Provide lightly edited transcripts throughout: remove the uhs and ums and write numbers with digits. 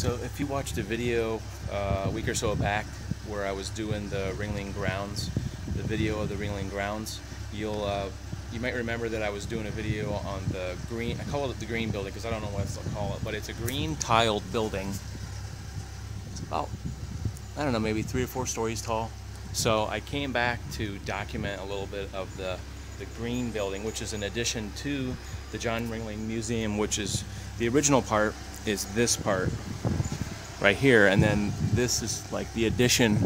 So if you watched a video a week or so back where I was doing the Ringling grounds, the video of the Ringling grounds, you might remember that I was doing a video on the green, I call it the green building because I don't know what else to call it, but it's a green tiled building. It's about, I don't know, maybe 3 or 4 stories tall. So I came back to document a little bit of the green building, which is an addition to the John Ringling Museum, which is the original part is this part right here, and then this is like the addition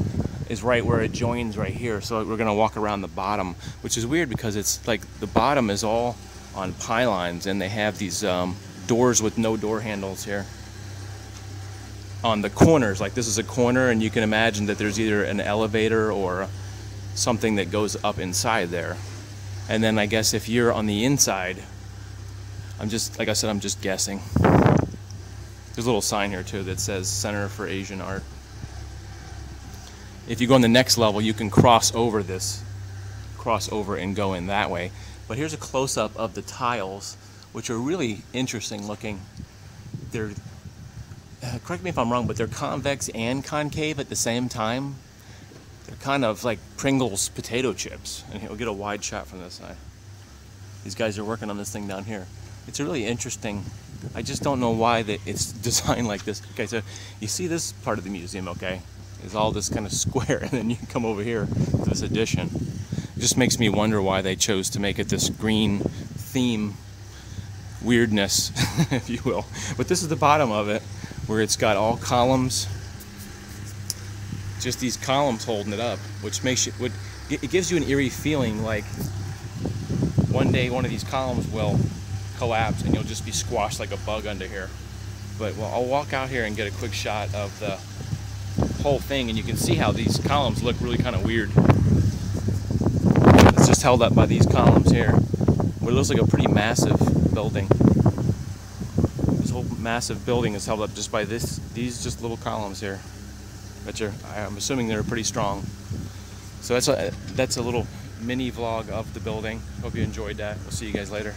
is right where it joins right here. So we're gonna walk around the bottom, which is weird because it's like the bottom is all on pylons and they have these doors with no door handles here on the corners. Like this is a corner and you can imagine that there's either an elevator or something that goes up inside there. And then I guess if you're on the inside, like I said, I'm just guessing. There's a little sign here too that says Center for Asian Art. If you go on the next level, you can cross over and go in that way. But here's a close-up of the tiles, which are really interesting looking. They're, correct me if I'm wrong, but they're convex and concave at the same time. They're kind of like Pringles potato chips. And we'll get a wide shot from this side. These guys are working on this thing down here. It's really interesting. I just don't know why it's designed like this. Okay, so you see this part of the museum, okay? Is all this kind of square, and then you come over here to this addition. It just makes me wonder why they chose to make it this green theme weirdness, if you will. But this is the bottom of it, where it's got all columns. Just these columns holding it up, which makes you, it gives you an eerie feeling like one day one of these columns will collapse and you'll just be squashed like a bug under here. But well, I'll walk out here and get a quick shot of the whole thing, and you can see how these columns look really kind of weird. It's just held up by these columns here. What looks like a pretty massive building. This whole massive building is held up just by these just little columns here. I'm assuming they're pretty strong. So that's a little mini vlog of the building. Hope you enjoyed that. We'll see you guys later.